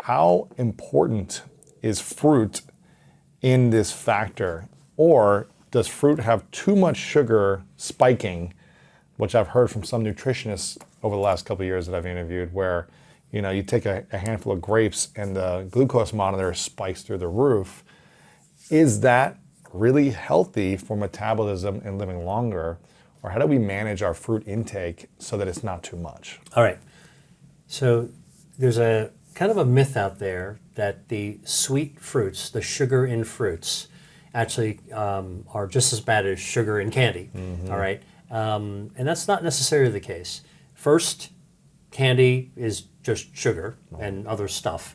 How important is fruit in this factor? Or does fruit have too much sugar spiking, which I've heard from some nutritionists over the last couple of years that I've interviewed, where you take a handful of grapes and the glucose monitor spikes through the roof. Is that really healthy for metabolism and living longer? Or how do we manage our fruit intake so that it's not too much? All right. So there's a kind of a myth out there that the sweet fruits, the sugar in fruits, actually are just as bad as sugar in candy. All right. And that's not necessarily the case. First, candy is just sugar and other stuff.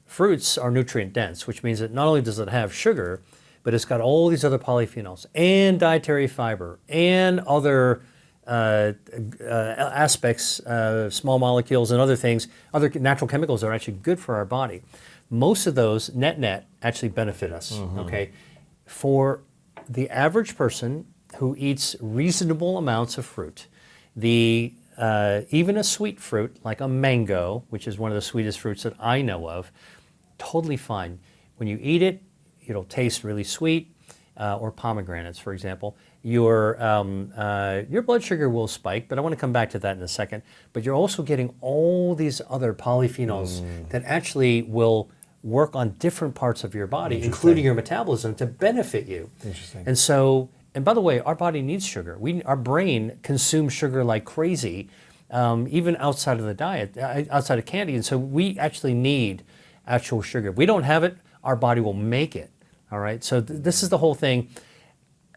Fruits are nutrient dense, which means that not only does it have sugar, but it's got all these other polyphenols and dietary fiber and other aspects, small molecules and other things, other natural chemicals that are actually good for our body. Most of those, net, actually benefit us, okay? For the average person who eats reasonable amounts of fruit, even a sweet fruit like a mango, which is one of the sweetest fruits that I know of, totally fine. When you eat it, it'll taste really sweet, or pomegranates, for example. Your blood sugar will spike, but I want to come back to that in a second. But you're also getting all these other polyphenols that actually will work on different parts of your body, including your metabolism, to benefit you. Interesting. And so, and by the way, our body needs sugar. Our brain consumes sugar like crazy, even outside of the diet, outside of candy. And so we actually need actual sugar. If we don't have it, our body will make it. All right. So this is the whole thing.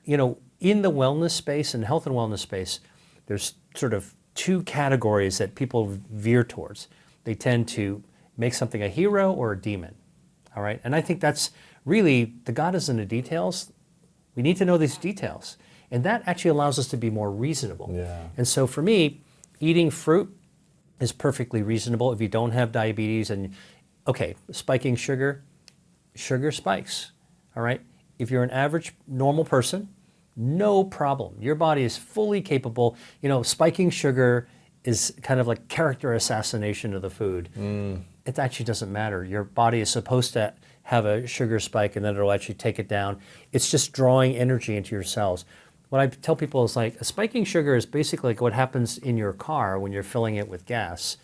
In the wellness space and health and wellness space, there's sort of two categories that people veer towards. They tend to make something a hero or a demon. All right. And I think that's really, the God is in the details. We need to know these details. And that actually allows us to be more reasonable. Yeah. And so for me, eating fruit is perfectly reasonable if you don't have diabetes and, okay, spiking sugar spikes. All right. If you're an average normal person, no problem. Your body is fully capable. Spiking sugar is kind of like character assassination of the food. It actually doesn't matter. Your body is supposed to have a sugar spike and then it'll actually take it down. It's just drawing energy into your cells. What I tell people is like, a spiking sugar is basically like what happens in your car when you're filling it with gas.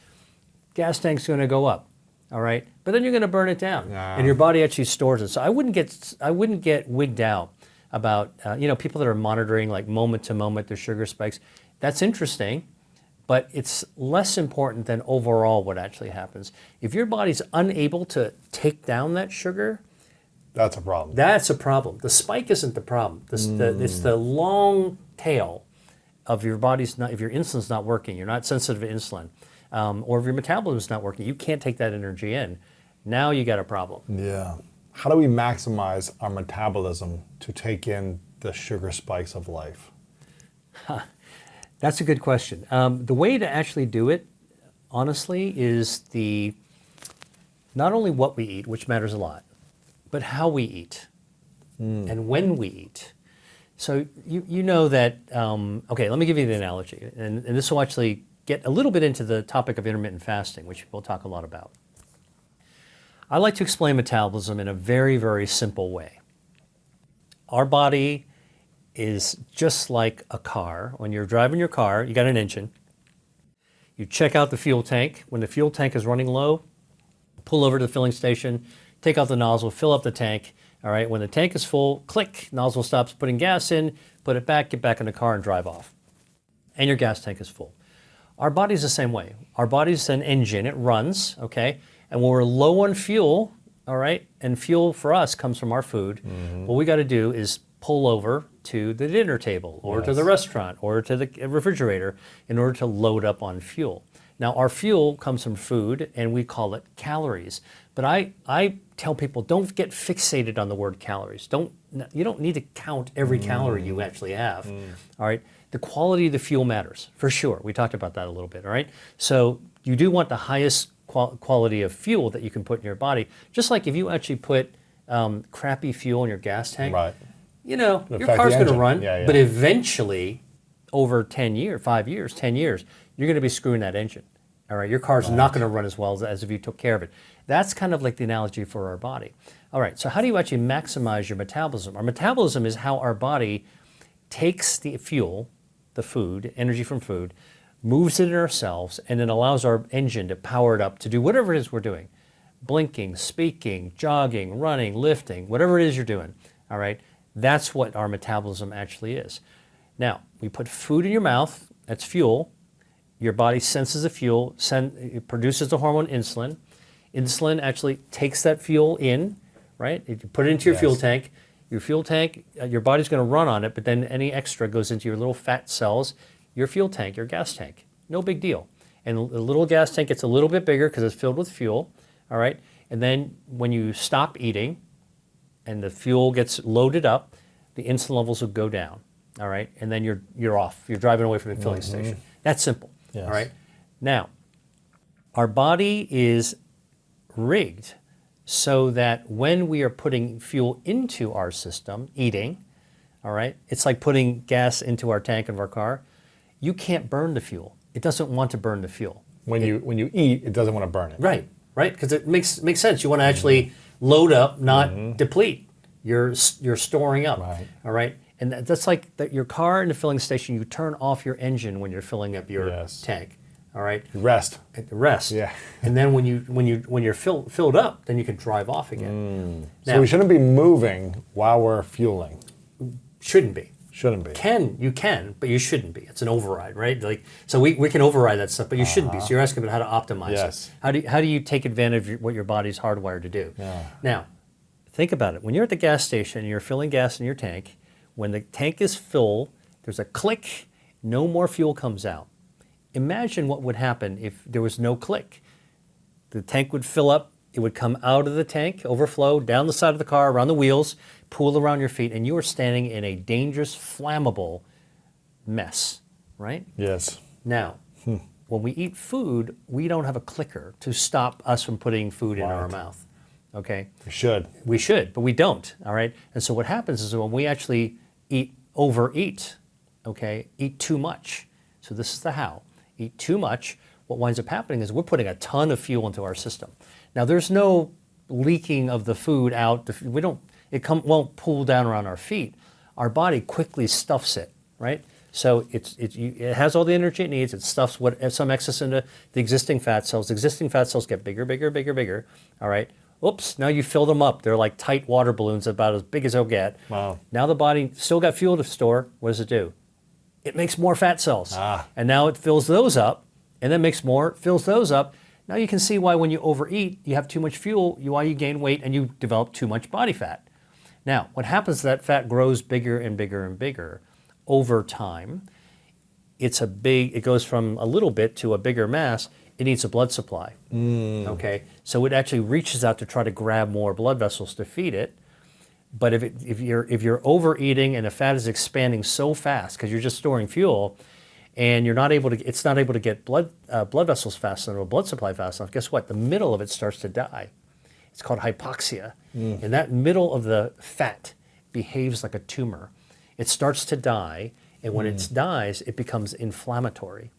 Gas tank's going to go up. All right, but then you're going to burn it down, and your body actually stores it. So I wouldn't get wigged out about people that are monitoring like moment to moment their sugar spikes. That's interesting, but it's less important than overall what actually happens. If your body's unable to take down that sugar, that's a problem. That's a problem. The spike isn't the problem. It's the long tail of your body's if your insulin's not working, you're not sensitive to insulin. Or if your metabolism's not working, you can't take that energy in. Now you got a problem. Yeah. How do we maximize our metabolism to take in the sugar spikes of life? That's a good question. The way to actually do it, honestly, is not only what we eat, which matters a lot, but how we eat and when we eat. So you know that, okay, let me give you the analogy. And this will actually get a little bit into the topic of intermittent fasting, which we'll talk a lot about. I like to explain metabolism in a very, very simple way. Our body is just like a car. When you're driving your car, you got an engine. You check out the fuel tank. When the fuel tank is running low, pull over to the filling station, take out the nozzle, fill up the tank. All right, when the tank is full, click, nozzle stops putting gas in, put it back, get back in the car and drive off. And your gas tank is full. Our body's the same way. Our body's an engine, it runs, okay? And when we're low on fuel, all right, and fuel for us comes from our food, what we got to do is pull over to the dinner table or to the restaurant or to the refrigerator in order to load up on fuel. Now, our fuel comes from food, and we call it calories. But I tell people, don't get fixated on the word calories. You don't need to count every calorie you actually have, all right? The quality of the fuel matters, for sure. We talked about that a little bit, all right? So you do want the highest quality of fuel that you can put in your body. Just like if you actually put crappy fuel in your gas tank, right. Your car's going to run, but eventually, over 10 years, 5 years, 10 years, you're going to be screwing that engine. All right, your car's not going to run as well as if you took care of it. That's kind of like the analogy for our body. All right, so how do you actually maximize your metabolism? Our metabolism is how our body takes the fuel, the food, energy from food, moves it in our cells, and then allows our engine to power it up to do whatever it is we're doing. Blinking, speaking, jogging, running, lifting, whatever it is you're doing. All right, that's what our metabolism actually is. Now, we put food in your mouth, that's fuel. Your body senses the fuel, it produces the hormone insulin. Insulin actually takes that fuel in, right? You put it into your fuel tank. Your fuel tank, your body's going to run on it, but then any extra goes into your little fat cells, your fuel tank, your gas tank. No big deal. And the little gas tank gets a little bit bigger because it's filled with fuel, all right? And then when you stop eating and the fuel gets loaded up, the insulin levels will go down, all right? And then you're off. You're driving away from the filling station. That's simple. Yes. All right. Now, our body is rigged so that when we are putting fuel into our system, eating, all right, it's like putting gas into our tank of our car. You can't burn the fuel. It doesn't want to burn the fuel. When you eat, it doesn't want to burn it. Right. Because it makes sense. You want to actually load up, not deplete. You're storing up. Right. All right. And that's like your car in the filling station. You turn off your engine when you're filling up your tank. All right. Rest. Rest. Yeah. And then when you're filled up, then you can drive off again. Now, So we shouldn't be moving while we're fueling. Shouldn't be. Shouldn't be. You can, but you shouldn't be. It's an override, right? Like, so we can override that stuff, but you shouldn't be. So you're asking about how to optimize Yes. it. How do you take advantage of what your body's hardwired to do? Yeah. Now, think about it. When you're at the gas station and you're filling gas in your tank, when the tank is full, there's a click, no more fuel comes out. Imagine what would happen if there was no click. The tank would fill up, it would come out of the tank, overflow, down the side of the car, around the wheels, pool around your feet, and you are standing in a dangerous, flammable mess, right? Yes. Now, when we eat food, we don't have a clicker to stop us from putting food in our mouth, okay? We should. We should, but we don't, all right? And so what happens is when we actually overeat, okay, eat too much. So this is the how. Eat too much, what winds up happening is we're putting a ton of fuel into our system. Now there's no leaking of the food out. Won't pool down around our feet. Our body quickly stuffs it, right? So it has all the energy it needs. It stuffs some excess into the existing fat cells. The existing fat cells get bigger, bigger, bigger, bigger. All right. Oops, now you fill them up. They're like tight water balloons about as big as they'll get. Wow. Now the body still got fuel to store. What does it do? It makes more fat cells. And now it fills those up, and then makes more, fills those up. Now you can see why when you overeat, you have too much fuel, why you gain weight and you develop too much body fat. Now, what happens is that fat grows bigger and bigger and bigger over time. It goes from a little bit to a bigger mass. It needs a blood supply. Okay, so it actually reaches out to try to grab more blood vessels to feed it. But if you're overeating and the fat is expanding so fast because you're just storing fuel, and it's not able to get blood vessels fast enough or blood supply fast enough, guess what? The middle of it starts to die. It's called hypoxia. And that middle of the fat behaves like a tumor. It starts to die, and when it dies, it becomes inflammatory.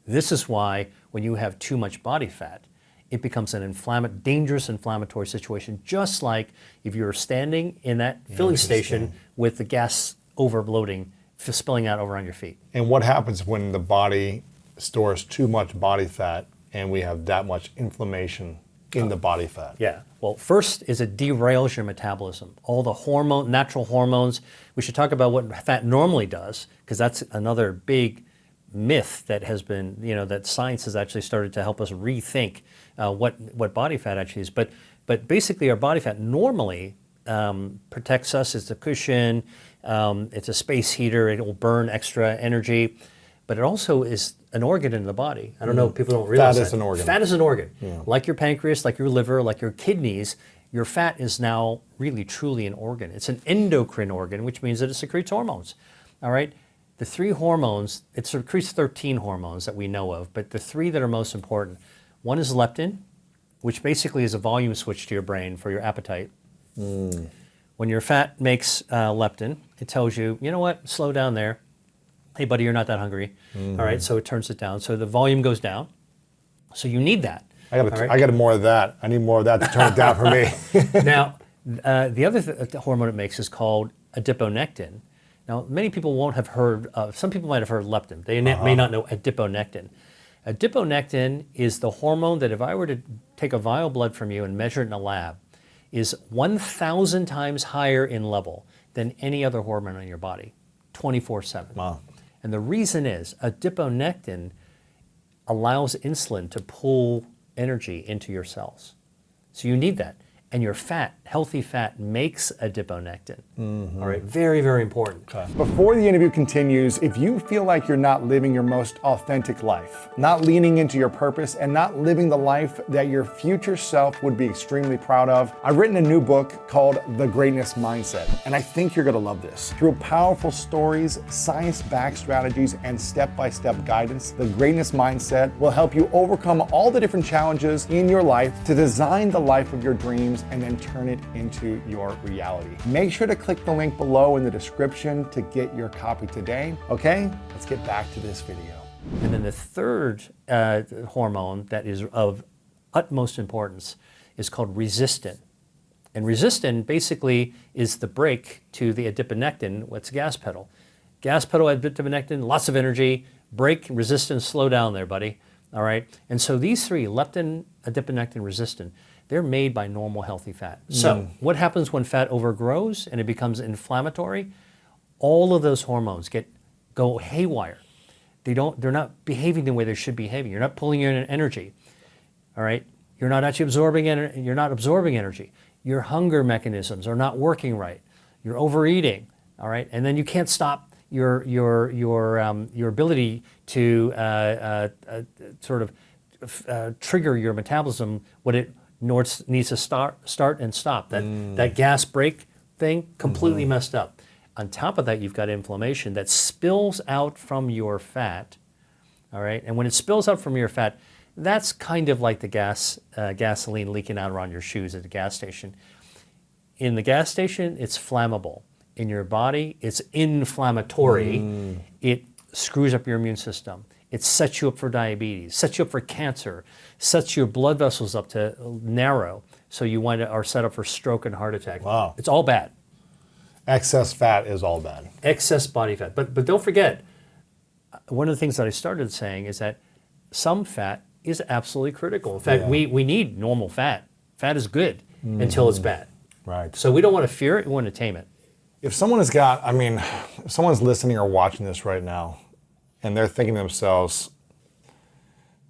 This is why when you have too much body fat, it becomes an dangerous inflammatory situation, just like if you were standing in that filling station with the gas overloading, spilling out over on your feet. And what happens when the body stores too much body fat and we have that much inflammation in the body fat? Yeah. Well, first is it derails your metabolism. All the natural hormones. We should talk about what fat normally does, because that's another big myth that has been, that science has actually started to help us rethink what body fat actually is. But basically, our body fat normally protects us. It's a cushion. It's a space heater. It will burn extra energy. But it also is an organ in the body. I don't know, people don't realize that. Fat is an organ. Fat is an organ. Yeah. Like your pancreas, like your liver, like your kidneys, your fat is now really, truly an organ. It's an endocrine organ, which means that it secretes hormones. All right? The 3 hormones, it secretes 13 hormones that we know of, but the 3 that are most important, one is leptin, which basically is a volume switch to your brain for your appetite. When your fat makes leptin, it tells you, you know what, slow down there. Hey, buddy, you're not that hungry. All right, so it turns it down. So the volume goes down. So you need that. I got more of that. I need more of that to turn it down for me. Now, the other hormone it makes is called adiponectin. Now, many people won't have heard of, some people might have heard leptin. They may not know adiponectin. Adiponectin is the hormone that if I were to take a vial of blood from you and measure it in a lab, is 1,000 times higher in level than any other hormone in your body, 24/7. Wow. And the reason is adiponectin allows insulin to pull energy into your cells. So you need that. And your fat, healthy fat, makes adiponectin. All right, very, very important. Before the interview continues, if you feel like you're not living your most authentic life, not leaning into your purpose, and not living the life that your future self would be extremely proud of, I've written a new book called The Greatness Mindset, and I think you're gonna love this. Through powerful stories, science-backed strategies, and step-by-step guidance, The Greatness Mindset will help you overcome all the different challenges in your life to design the life of your dreams and then turn it into your reality. Make sure to click the link below in the description to get your copy today. Okay, let's get back to this video. And then the third hormone that is of utmost importance is called resistin. And resistin basically is the brake to the adiponectin, what's gas pedal. Gas pedal, adiponectin, lots of energy. Brake, resistin, slow down there, buddy. All right. And so these three, leptin, adiponectin, resistin, they're made by normal healthy fat. So what happens when fat overgrows and it becomes inflammatory? All of those hormones go haywire. They're not behaving the way they should be behaving. You're not pulling in energy. All right? You're not actually absorbing energy. Your hunger mechanisms are not working right. You're overeating. All right? And then you can't stop your ability to sort of trigger your metabolism when it needs to start and stop. That gas brake thing completely messed up. On top of that, you've got inflammation that spills out from your fat. All right, and when it spills out from your fat, that's kind of like the gasoline leaking out around your shoes at the gas station. In the gas station, it's flammable. In your body, it's inflammatory. It screws up your immune system. It sets you up for diabetes, sets you up for cancer, sets your blood vessels up to narrow, so you are set up for stroke and heart attack. Wow. It's all bad. Excess fat is all bad. Excess body fat. But don't forget, one of the things that I started saying is that some fat is absolutely critical. In fact, we need normal fat. Fat is good until it's bad. Right. So we don't want to fear it, we want to tame it. If someone's if someone's listening or watching this right now, and they're thinking to themselves,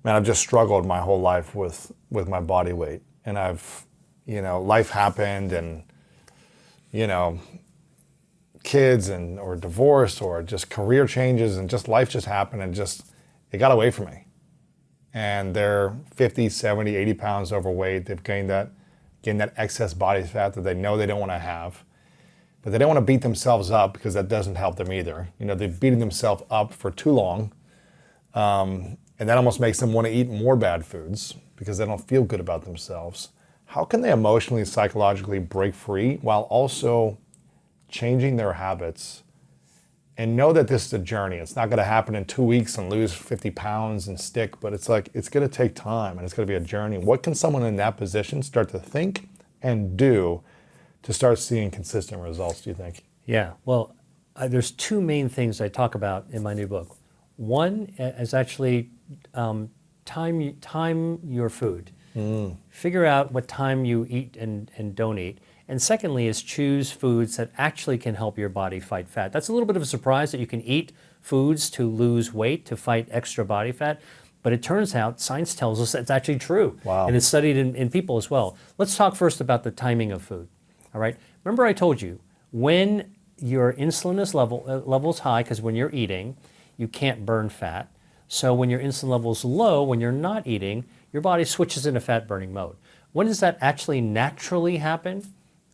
man, I've just struggled my whole life with my body weight. And life happened and, kids or divorce or just career changes and just life just happened and it got away from me. And they're 50, 70, 80 pounds overweight. They've gained that excess body fat that they know they don't want to have. But they don't want to beat themselves up because that doesn't help them either. They've beaten themselves up for too long. And that almost makes them want to eat more bad foods because they don't feel good about themselves. How can they emotionally, psychologically break free while also changing their habits and know that this is a journey? It's not going to happen in 2 weeks and lose 50 pounds and stick, but it's going to take time and it's going to be a journey. What can someone in that position start to think and do to start seeing consistent results, do you think? Yeah, well, there's two main things I talk about in my new book. One is actually time your food. Figure out what time you eat and don't eat. And secondly is choose foods that actually can help your body fight fat. That's a little bit of a surprise that you can eat foods to lose weight, to fight extra body fat. But it turns out, science tells us that's actually true. Wow. And it's studied in people as well. Let's talk first about the timing of food. All right. Remember I told you, when your insulin is level is high, because when you're eating, you can't burn fat. So when your insulin level is low, when you're not eating, your body switches into fat burning mode. When does that actually naturally happen?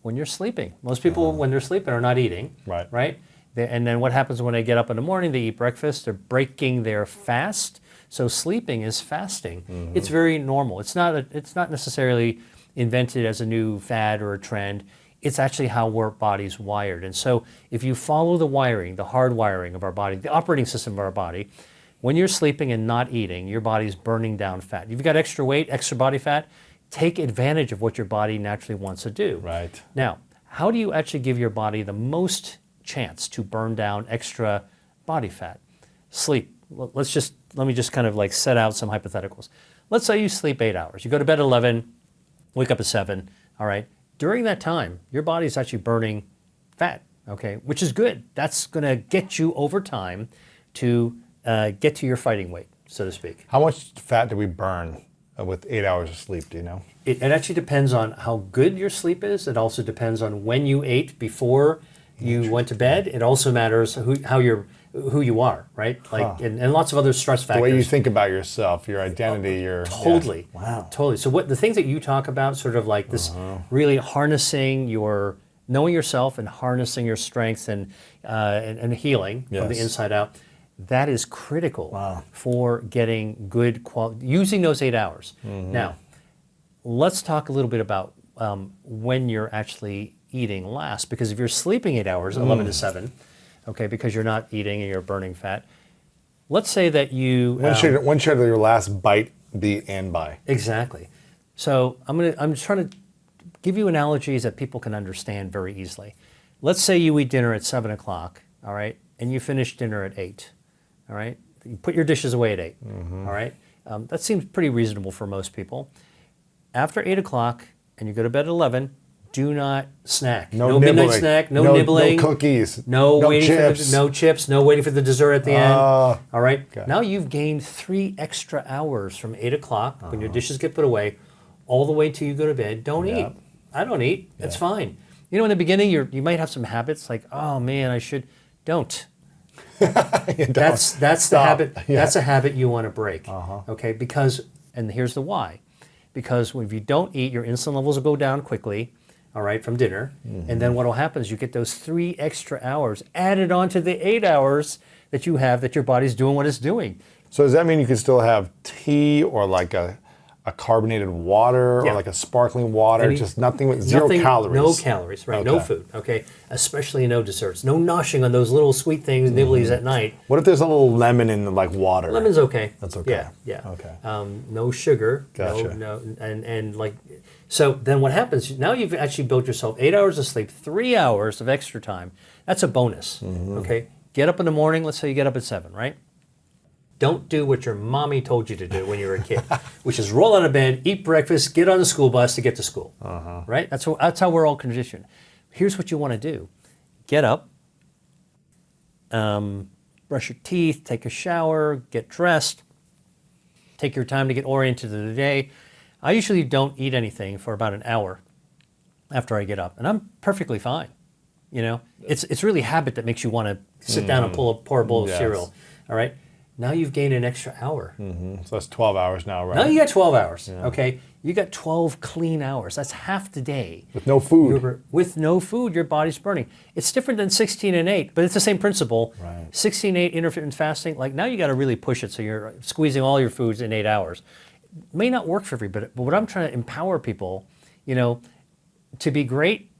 When you're sleeping. Most people, when they're sleeping, are not eating. Right. Right? And then what happens when they get up in the morning, they eat breakfast, they're breaking their fast. So sleeping is fasting. It's very normal. It's not necessarily invented as a new fad or a trend. It's actually how our body's wired. And so if you follow the wiring, the hard wiring of our body, the operating system of our body, when you're sleeping and not eating, your body's burning down fat. You've got extra weight, extra body fat, take advantage of what your body naturally wants to do. Right. Now, how do you actually give your body the most chance to burn down extra body fat? Sleep. Let me just kind of like set out some hypotheticals. Let's say you sleep 8 hours. You go to bed at 11, wake up at 7, all right? During that time, your body is actually burning fat, okay, which is good. That's going to get you over time to get to your fighting weight, so to speak. How much fat do we burn with 8 hours of sleep? Do you know? It actually depends on how good your sleep is. It also depends on when you ate before you went to bed. It also matters who you are, right? Like, and lots of other stress factors. The way you think about yourself, your identity, your... Totally. Yeah. Wow. Totally. So what the things that you talk about, sort of like this really harnessing knowing yourself and harnessing your strength and healing from the Yes. inside out, that is critical for getting good quality, using those 8 hours. Now, let's talk a little bit about when you're actually eating last, because if you're sleeping 8 hours, 11 to 7, okay, because you're not eating and you're burning fat, let's say that you... When should your last bite be and by? Exactly. So I'm trying to give you analogies that people can understand very easily. Let's say you eat dinner at 7 o'clock, all right, and you finish dinner at 8, all right? You put your dishes away at 8, all right? That seems pretty reasonable for most people. After 8 o'clock and you go to bed at 11, do not snack. No midnight snack, no nibbling. No cookies. No waiting chips. no chips, no waiting for the dessert at the end. All right. Okay. Now you've gained 3 extra hours from 8 o'clock when your dishes get put away, all the way till you go to bed. Don't eat. I don't eat. It's fine. You know, in the beginning, you might have some habits like, oh man, I should. Don't. That's the habit. Yeah. That's a habit you want to break. Okay, because, and here's the why. Because if you don't eat, your insulin levels will go down quickly. All right, from dinner, and then what will happen is you get those 3 extra hours added onto the 8 hours that you have that your body's doing what it's doing. So does that mean you can still have tea or like a carbonated water or like a sparkling water, just nothing with zero calories? No calories, right? Okay. No food, okay? Especially no desserts. No noshing on those little sweet things, nibblies at night. What if there's a little lemon in like water? Lemon's okay. That's okay. Yeah. Okay. No sugar. Gotcha. No, and like, so then what happens? Now you've actually built yourself 8 hours of sleep, 3 hours of extra time. That's a bonus. Okay. Get up in the morning. Let's say you get up at 7, right? Don't do what your mommy told you to do when you were a kid, which is roll out of bed, eat breakfast, get on the school bus to get to school. Right? That's how we're all conditioned. Here's what you want to do: get up, brush your teeth, take a shower, get dressed, take your time to get oriented to the day. I usually don't eat anything for about an hour after I get up, and I'm perfectly fine. You know, it's really habit that makes you want to sit down and pour a bowl of cereal. All right. Now you've gained an extra hour. So that's 12 hours now, right? Now you got 12 hours, okay? You got 12 clean hours. That's half the day. With no food. With no food, your body's burning. It's different than 16 and 8, but it's the same principle. Right. 16, 8 intermittent fasting, like now you got to really push it so you're squeezing all your foods in 8 hours. It may not work for everybody, but what I'm trying to empower people, you know, to be great,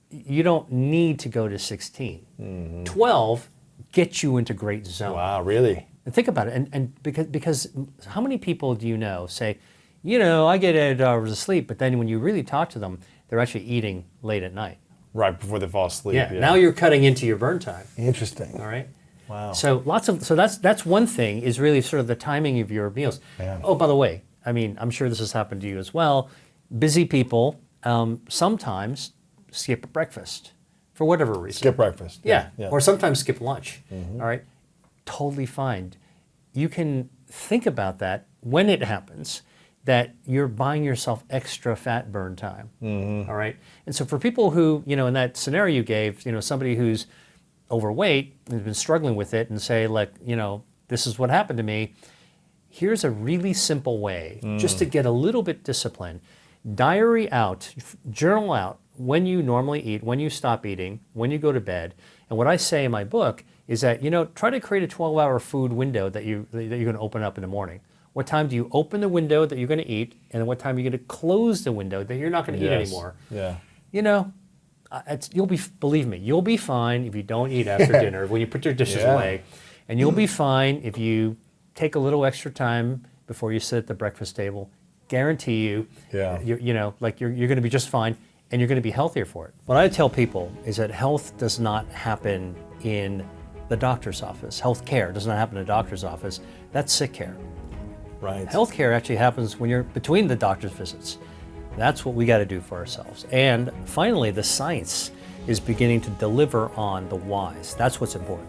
you don't need to go to 16. 12 gets you into great zone. Wow, really? And think about it, and because how many people do you know say, you know, I get 8 hours of sleep, but then when you really talk to them, they're actually eating late at night. Right before they fall asleep. Yeah. Now you're cutting into your burn time. Interesting. All right. Wow. So that's one thing, is really sort of the timing of your meals. Man. Oh, by the way, I mean, I'm sure this has happened to you as well. Busy people sometimes skip breakfast for whatever reason. Skip breakfast. Yeah. Or sometimes skip lunch. All right. Totally fine. You can think about that when it happens, that you're buying yourself extra fat burn time. All right. And so for people who, you know, in that scenario you gave, you know, somebody who's overweight and has been struggling with it and say, like, you know, this is what happened to me. Here's a really simple way just to get a little bit disciplined. Diary out, journal out when you normally eat, when you stop eating, when you go to bed. And what I say in my book is that, you know, try to create a 12-hour food window that you're going to open up in the morning. What time do you open the window that you're going to eat, and then what time are you going to close the window that you're not going to eat anymore? Yeah. You know, believe me, you'll be fine if you don't eat after dinner when you put your dishes away, and you'll be fine if you take a little extra time before you sit at the breakfast table. Guarantee you, Yeah. you're going to be just fine, and you're going to be healthier for it. What I tell people is that health does not happen in the doctor's office. Health care does not happen in a doctor's office. That's sick care. Right. Health care actually happens when you're between the doctor's visits. That's what we got to do for ourselves. And finally, the science is beginning to deliver on the whys. That's what's important.